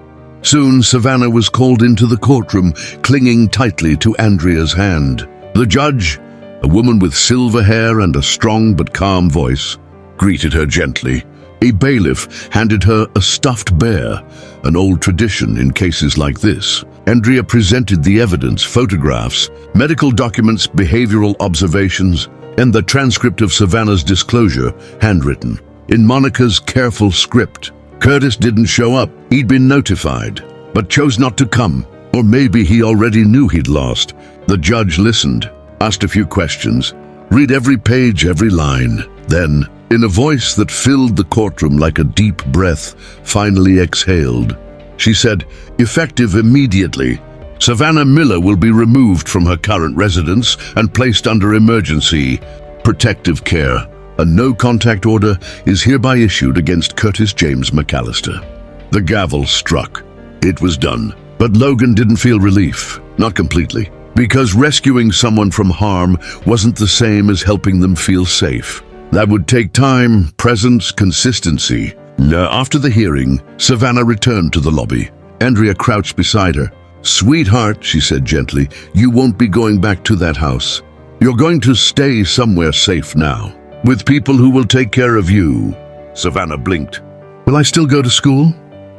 Soon, Savannah was called into the courtroom, clinging tightly to Andrea's hand. The judge, a woman with silver hair and a strong but calm voice, greeted her gently. A bailiff handed her a stuffed bear, an old tradition in cases like this. Andrea presented the evidence, photographs, medical documents, behavioral observations, and the transcript of Savannah's disclosure, handwritten. In Monica's careful script, Curtis didn't show up. He'd been notified, but chose not to come. Or maybe he already knew he'd lost. The judge listened, asked a few questions, read every page, every line. Then, in a voice that filled the courtroom like a deep breath, finally exhaled, she said, effective immediately, Savannah Miller will be removed from her current residence and placed under emergency protective care. A no-contact order is hereby issued against Curtis James McAllister. The gavel struck. It was done. But Logan didn't feel relief. Not completely. Because rescuing someone from harm wasn't the same as helping them feel safe. That would take time, presence, consistency. After the hearing, Savannah returned to the lobby. Andrea crouched beside her. Sweetheart, she said gently, you won't be going back to that house. You're going to stay somewhere safe now, with people who will take care of you. Savannah blinked. Will I still go to school?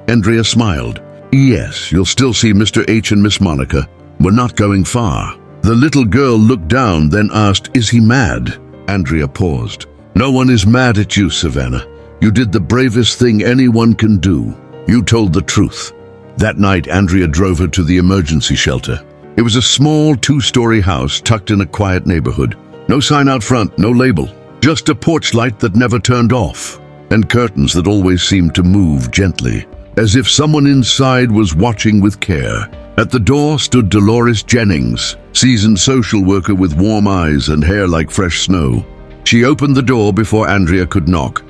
Andrea smiled. Yes, you'll still see Mr. H and Miss Monica. We're not going far. The little girl looked down, then asked, is he mad? Andrea paused. No one is mad at you, Savannah. You did the bravest thing anyone can do. You told the truth. That night, Andrea drove her to the emergency shelter. It was a small 2-story house tucked in a quiet neighborhood. No sign out front, no label. Just a porch light that never turned off, and curtains that always seemed to move gently, as if someone inside was watching with care. At the door stood Dolores Jennings, seasoned social worker with warm eyes and hair like fresh snow. She opened the door before Andrea could knock.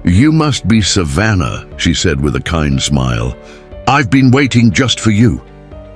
You must be Savannah, she said with a kind smile. I've been waiting just for you.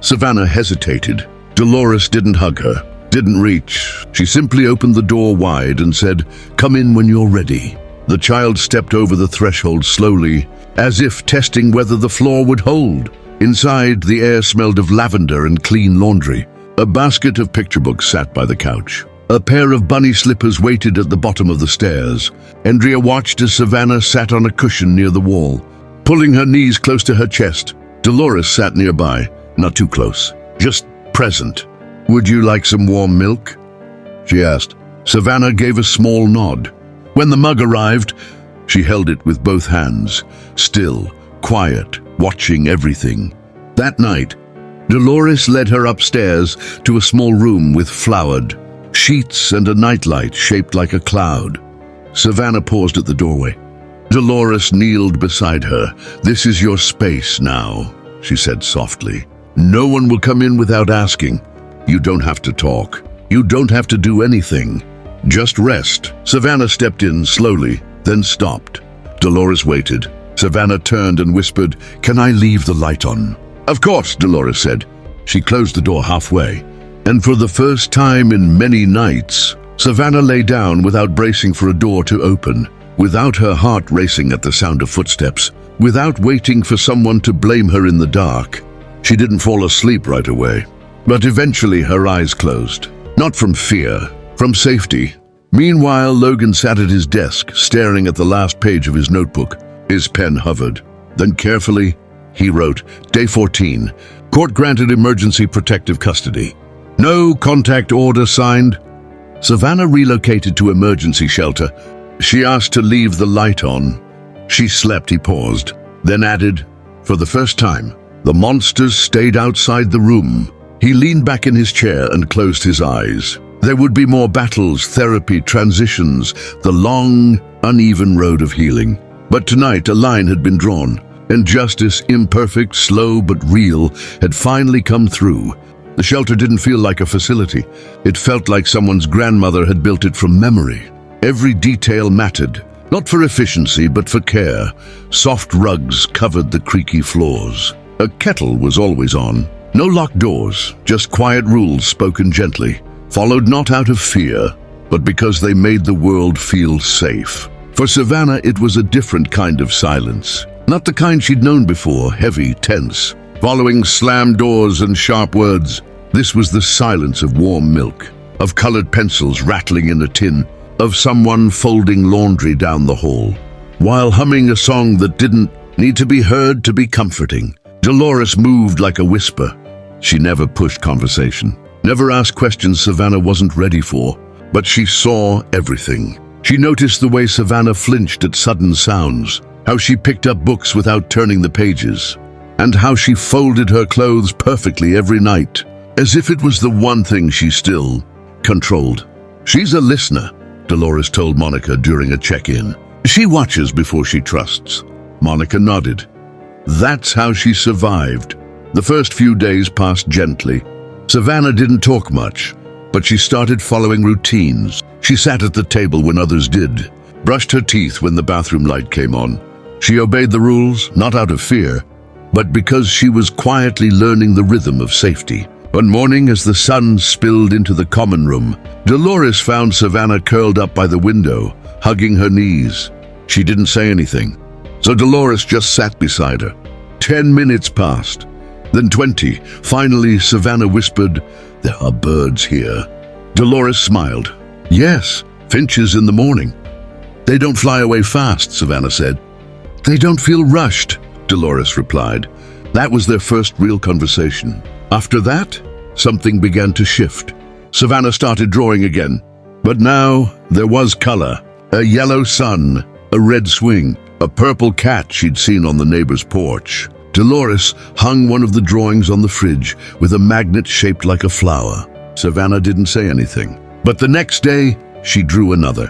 Savannah hesitated. Dolores didn't hug her, didn't reach. She simply opened the door wide and said, come in when you're ready. The child stepped over the threshold slowly, as if testing whether the floor would hold. Inside, the air smelled of lavender and clean laundry. A basket of picture books sat by the couch. A pair of bunny slippers waited at the bottom of the stairs. Andrea watched as Savannah sat on a cushion near the wall, pulling her knees close to her chest. Dolores sat nearby, not too close, just present. Would you like some warm milk? She asked. Savannah gave a small nod. When the mug arrived, she held it with both hands, still, quiet, watching everything. That night, Dolores led her upstairs to a small room with flowered sheets and a nightlight shaped like a cloud. Savannah paused at the doorway. Dolores kneeled beside her. This is your space now, she said softly. No one will come in without asking. You don't have to talk. You don't have to do anything. Just rest. Savannah stepped in slowly, then stopped. Dolores waited. Savannah turned and whispered, can I leave the light on? Of course, Dolores said. She closed the door halfway. And for the first time in many nights, Savannah lay down without bracing for a door to open, without her heart racing at the sound of footsteps, without waiting for someone to blame her in the dark. She didn't fall asleep right away, but eventually her eyes closed. Not from fear, from safety. Meanwhile, Logan sat at his desk, staring at the last page of his notebook. His pen hovered. Then carefully, He wrote, Day 14. Court granted emergency protective custody. No contact order signed. Savannah relocated to emergency shelter. She asked to leave the light on. She slept, he paused, then added, For the first time, the monsters stayed outside the room. He leaned back in his chair and closed his eyes. There would be more battles, therapy, transitions, the long, uneven road of healing. But tonight a line had been drawn, and justice, imperfect, slow but real, had finally come through. The shelter didn't feel like a facility. It felt like someone's grandmother had built it from memory. Every detail mattered, not for efficiency but for care. Soft rugs covered the creaky floors. A kettle was always on. No locked doors, just quiet rules spoken gently, followed not out of fear, but because they made the world feel safe. For Savannah, it was a different kind of silence. Not the kind she'd known before, heavy, tense, following slammed doors and sharp words. This was the silence of warm milk, of colored pencils rattling in a tin, of someone folding laundry down the hall, while humming a song that didn't need to be heard to be comforting. Dolores moved like a whisper. She never pushed conversation, never asked questions Savannah wasn't ready for, but she saw everything. She noticed the way Savannah flinched at sudden sounds, how she picked up books without turning the pages, and how she folded her clothes perfectly every night, as if it was the one thing she still controlled. She's a listener, Dolores told Monica during a check-in. She watches before she trusts. Monica nodded. That's how she survived. The first few days passed gently. Savannah didn't talk much, but she started following routines. She sat at the table when others did, brushed her teeth when the bathroom light came on. She obeyed the rules, not out of fear, but because she was quietly learning the rhythm of safety. One morning, as the sun spilled into the common room, Dolores found Savannah curled up by the window, hugging her knees. She didn't say anything, so Dolores just sat beside her. 10 minutes passed, then 20. Finally, Savannah whispered, There are birds here. Dolores smiled. Yes, finches in the morning. They don't fly away fast, Savannah said. They don't feel rushed, Dolores replied. That was their first real conversation. After that, something began to shift. Savannah started drawing again. But now there was color. A yellow sun, a red swing, a purple cat she'd seen on the neighbor's porch. Dolores hung one of the drawings on the fridge with a magnet shaped like a flower. Savannah didn't say anything. But the next day, she drew another.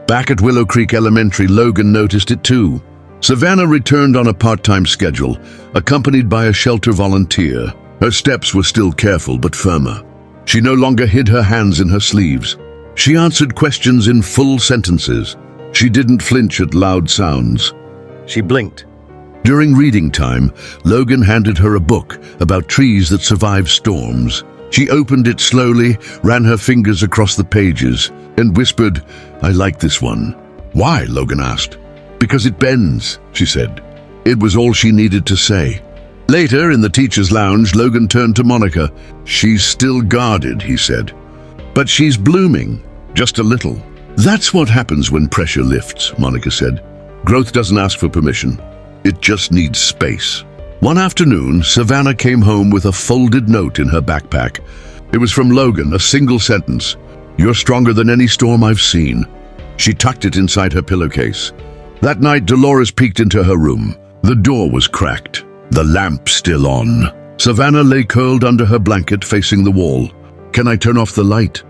Back at Willow Creek Elementary, Logan noticed it too. Savannah returned on a part-time schedule, accompanied by a shelter volunteer. Her steps were still careful but firmer. She no longer hid her hands in her sleeves. She answered questions in full sentences. She didn't flinch at loud sounds. She blinked. During reading time, Logan handed her a book about trees that survive storms. She opened it slowly, ran her fingers across the pages, and whispered, I like this one. Why? Logan asked. Because it bends, she said. It was all she needed to say. Later, in the teacher's lounge, Logan turned to Monica. She's still guarded, he said. But she's blooming, just a little. That's what happens when pressure lifts, Monica said. Growth doesn't ask for permission. It just needs space. One afternoon, Savannah came home with a folded note in her backpack. It was from Logan, a single sentence. You're stronger than any storm I've seen. She tucked it inside her pillowcase. That night, Dolores peeked into her room. The door was cracked, the lamp still on. Savannah lay curled under her blanket facing the wall. Can I turn off the light?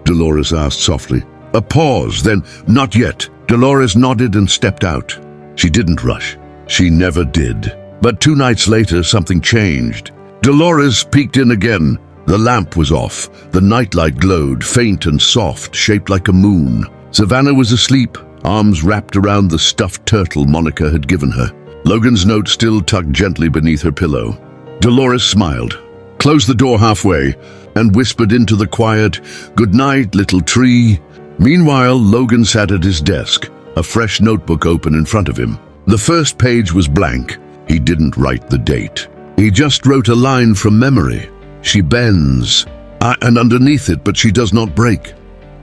Dolores asked softly. A pause, then, not yet. Dolores nodded and stepped out. She didn't rush. She never did. But 2 nights later, something changed. Dolores peeked in again. The lamp was off. The nightlight glowed, faint and soft, shaped like a moon. Savannah was asleep, arms wrapped around the stuffed turtle Monica had given her. Logan's note still tucked gently beneath her pillow. Dolores smiled, closed the door halfway, and whispered into the quiet, Good night, little tree. Meanwhile, Logan sat at his desk, a fresh notebook open in front of him. The first page was blank. He didn't write the date. He just wrote a line from memory. She bends, and underneath it, but she does not break.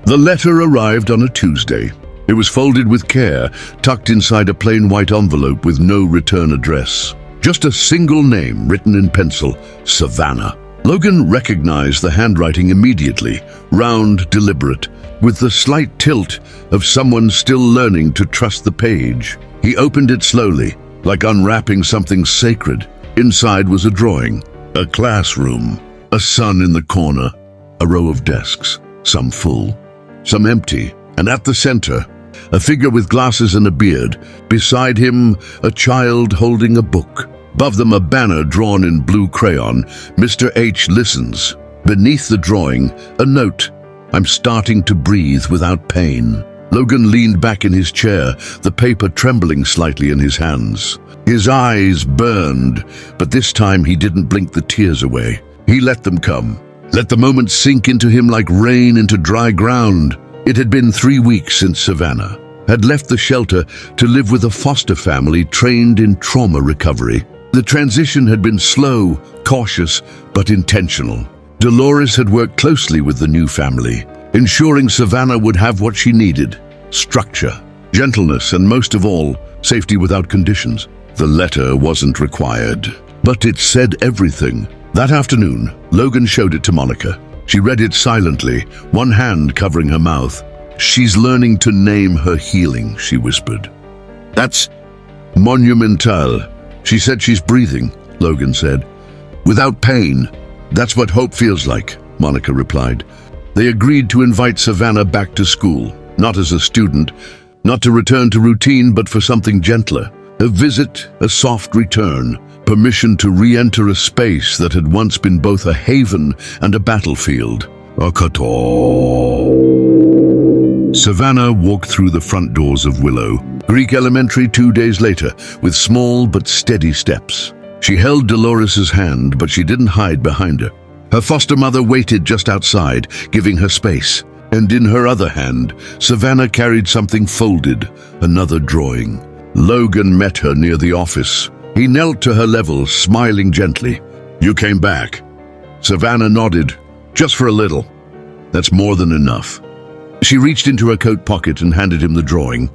The letter arrived on a Tuesday. It was folded with care, tucked inside a plain white envelope with no return address. Just a single name written in pencil, Savannah. Logan recognized the handwriting immediately, round, deliberate, with the slight tilt of someone still learning to trust the page. He opened it slowly, like unwrapping something sacred. Inside was a drawing, a classroom, a sun in the corner, a row of desks, some full, some empty, and at the center, a figure with glasses and a beard. Beside him, a child holding a book. Above them, a banner drawn in blue crayon, Mr. H listens. Beneath the drawing, a note, I'm starting to breathe without pain. Logan leaned back in his chair, the paper trembling slightly in his hands. His eyes burned, but this time he didn't blink the tears away. He let them come. Let the moment sink into him like rain into dry ground. It had been 3 weeks since Savannah had left the shelter to live with a foster family trained in trauma recovery. The transition had been slow, cautious, but intentional. Dolores had worked closely with the new family, ensuring Savannah would have what she needed: structure, gentleness, and most of all, safety without conditions. The letter wasn't required, but it said everything. That afternoon, Logan showed it to Monica. She read it silently, one hand covering her mouth. She's learning to name her healing, she whispered. That's monumental. She said she's breathing, Logan said. Without pain. That's what hope feels like, Monica replied. They agreed to invite Savannah back to school, not as a student, not to return to routine, but for something gentler. A visit, a soft return, permission to re-enter a space that had once been both a haven and a battlefield. Savannah walked through the front doors of Willow Greek Elementary 2 days later, with small but steady steps. She held Dolores's hand, but she didn't hide behind her. Her foster mother waited just outside, giving her space. And in her other hand, Savannah carried something folded, another drawing. Logan met her near the office. He knelt to her level, smiling gently. You came back. Savannah nodded. Just for a little. That's more than enough. She reached into her coat pocket and handed him the drawing.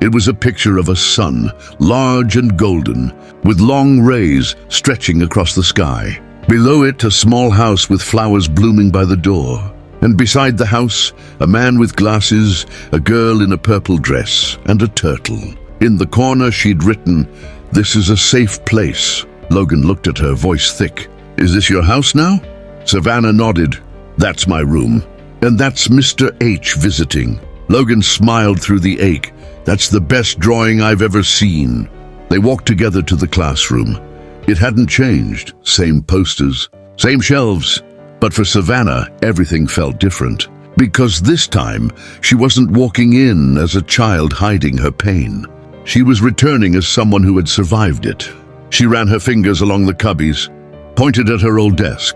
It was a picture of a sun, large and golden, with long rays stretching across the sky. Below it, a small house with flowers blooming by the door. And beside the house, a man with glasses, a girl in a purple dress, and a turtle. In the corner, she'd written, "This is a safe place." Logan looked at her, voice thick. Is this your house now? Savannah nodded. That's my room. And that's Mr. H visiting. Logan smiled through the ache. That's the best drawing I've ever seen. They walked together to the classroom. It hadn't changed. Same posters, same shelves. But for Savannah, everything felt different. Because this time, she wasn't walking in as a child hiding her pain. She was returning as someone who had survived it. She ran her fingers along the cubbies, pointed at her old desk,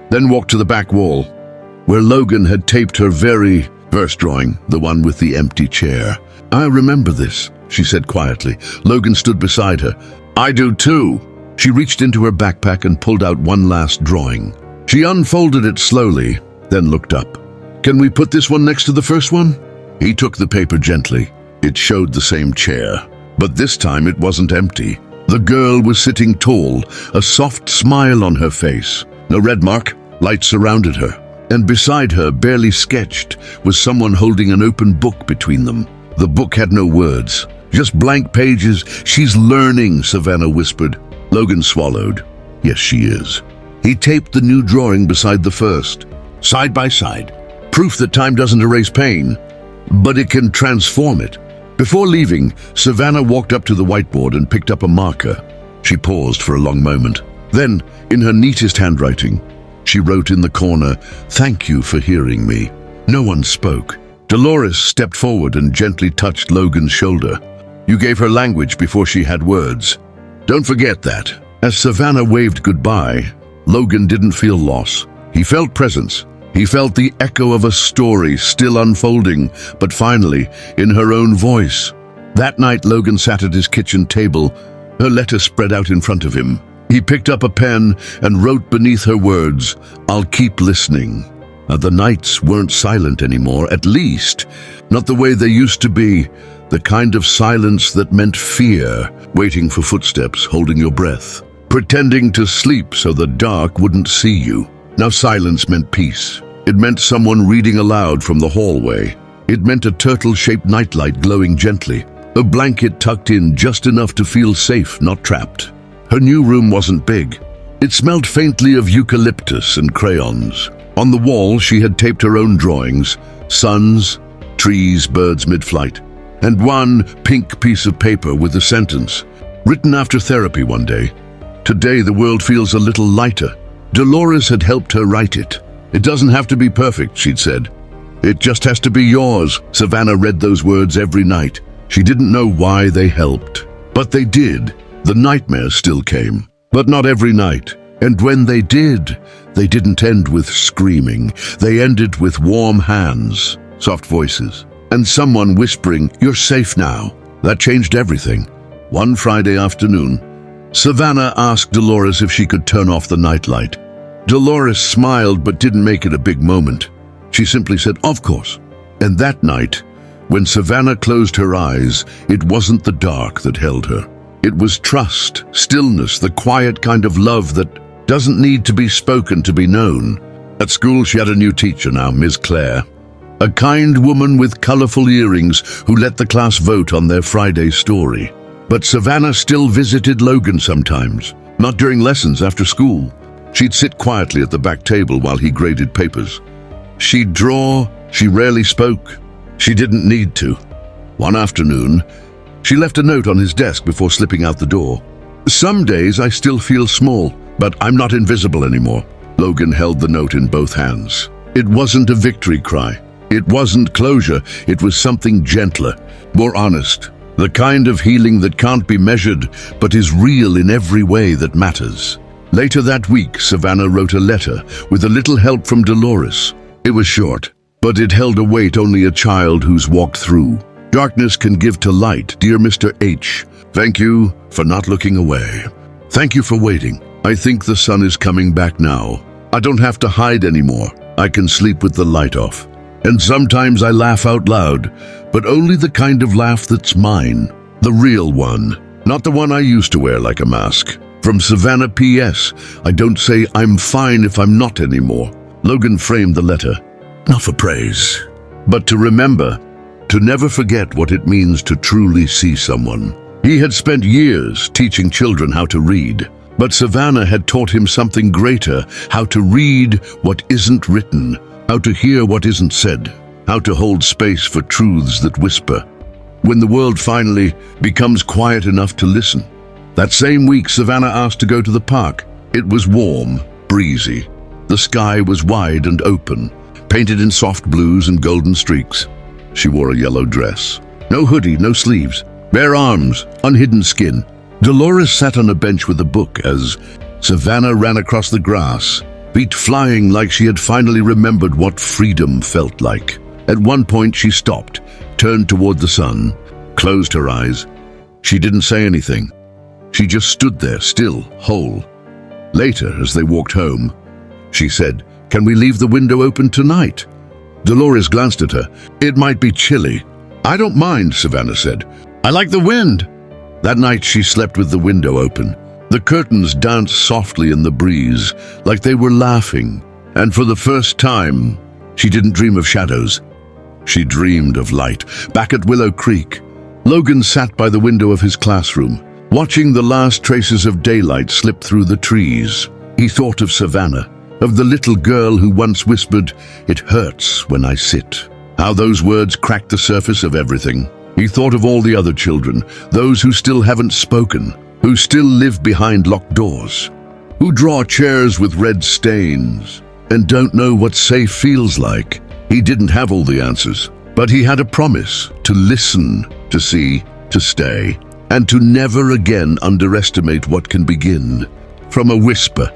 then walked to the back wall, where Logan had taped her very first drawing, the one with the empty chair. I remember this, she said quietly. Logan stood beside her. I do too. She reached into her backpack and pulled out one last drawing. She unfolded it slowly, then looked up. Can we put this one next to the first one? He took the paper gently. It showed the same chair, but this time it wasn't empty. The girl was sitting tall, a soft smile on her face. No red mark, light surrounded her. And beside her, barely sketched, was someone holding an open book between them. The book had no words, just blank pages. She's learning, Savannah whispered. Logan swallowed. Yes, she is. He taped the new drawing beside the first, side by side. Proof that time doesn't erase pain, but it can transform it. Before leaving, Savannah walked up to the whiteboard and picked up a marker. She paused for a long moment. Then, in her neatest handwriting, she wrote in the corner, "Thank you for hearing me." No one spoke. Dolores stepped forward and gently touched Logan's shoulder. You gave her language before she had words. Don't forget that. As Savannah waved goodbye, Logan didn't feel loss. He felt presence. He felt the echo of a story still unfolding, but finally, in her own voice. That night, Logan sat at his kitchen table, her letter spread out in front of him. He picked up a pen and wrote beneath her words, "I'll keep listening." The nights weren't silent anymore, at least not the way they used to be, the kind of silence that meant fear, waiting for footsteps, holding your breath. pretending to sleep so the dark wouldn't see you. Now silence meant peace. It meant someone reading aloud from the hallway. It meant a turtle-shaped nightlight glowing gently, a blanket tucked in just enough to feel safe, not trapped. Her new room wasn't big. It smelled faintly of eucalyptus and crayons. On the wall, she had taped her own drawings, suns, trees, birds mid-flight, and one pink piece of paper with a sentence, written after therapy one day. Today, the world feels a little lighter. Dolores had helped her write it. It doesn't have to be perfect, she'd said. It just has to be yours. Savannah read those words every night. She didn't know why they helped, but they did. The nightmares still came, but not every night. And when they did, they didn't end with screaming. They ended with warm hands, soft voices, and someone whispering, "You're safe now." That changed everything. One Friday afternoon, Savannah asked Dolores if she could turn off the nightlight. Dolores smiled but didn't make it a big moment. She simply said, "Of course." And that night, when Savannah closed her eyes, it wasn't the dark that held her. It was trust, stillness, the quiet kind of love that doesn't need to be spoken to be known. At school, she had a new teacher now, Ms. Claire. A kind woman with colorful earrings who let the class vote on their Friday story. But Savannah still visited Logan sometimes, not during lessons after school. She'd sit quietly at the back table while he graded papers. She'd draw, she rarely spoke. She didn't need to. One afternoon, she left a note on his desk before slipping out the door. "Some days I still feel small, but I'm not invisible anymore." Logan held the note in both hands. It wasn't a victory cry. It wasn't closure. It was something gentler, more honest. The kind of healing that can't be measured, but is real in every way that matters. Later that week, Savannah wrote a letter with a little help from Dolores. It was short, but it held a weight only a child who's walked through. "Darkness can give to light, dear Mr. H. Thank you for not looking away. Thank you for waiting. I think the sun is coming back now. I don't have to hide anymore. I can sleep with the light off. And sometimes I laugh out loud, but only the kind of laugh that's mine. The real one, not the one I used to wear like a mask. From Savannah P.S. I don't say I'm fine if I'm not anymore." Logan framed the letter, not for praise, but to remember, to never forget what it means to truly see someone. He had spent years teaching children how to read, but Savannah had taught him something greater, how to read what isn't written, how to hear what isn't said, how to hold space for truths that whisper. When the world finally becomes quiet enough to listen. That same week, Savannah asked to go to the park. It was warm, breezy. The sky was wide and open, painted in soft blues and golden streaks. She wore a yellow dress. No hoodie, no sleeves, bare arms, unhidden skin. Dolores sat on a bench with a book as Savannah ran across the grass, feet flying like she had finally remembered what freedom felt like. At one point she stopped, turned toward the sun, closed her eyes. She didn't say anything. She just stood there, still, whole. Later, as they walked home, she said, "Can we leave the window open tonight?" Dolores glanced at her. "It might be chilly." "I don't mind," Savannah said. "I like the wind." That night she slept with the window open. The curtains danced softly in the breeze, like they were laughing. And for the first time, she didn't dream of shadows. She dreamed of light. Back at Willow Creek, Logan sat by the window of his classroom, watching the last traces of daylight slip through the trees. He thought of Savannah, of the little girl who once whispered, "It hurts when I sit." How those words cracked the surface of everything. He thought of all the other children, those who still haven't spoken, who still live behind locked doors, who draw chairs with red stains and don't know what safe feels like. He didn't have all the answers, but he had a promise to listen, to see, to stay, and to never again underestimate what can begin from a whisper.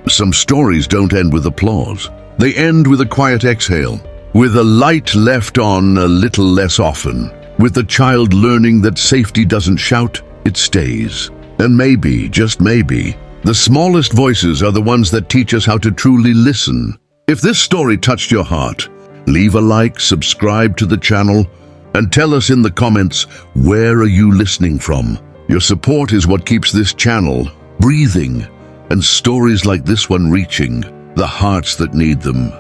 Some stories don't end with applause. They end with a quiet exhale, with a light left on a little less often, with the child learning that safety doesn't shout, it stays. And maybe, just maybe, the smallest voices are the ones that teach us how to truly listen. If this story touched your heart, leave a like, subscribe to the channel, and tell us in the comments, where are you listening from? Your support is what keeps this channel breathing, and stories like this one reaching the hearts that need them.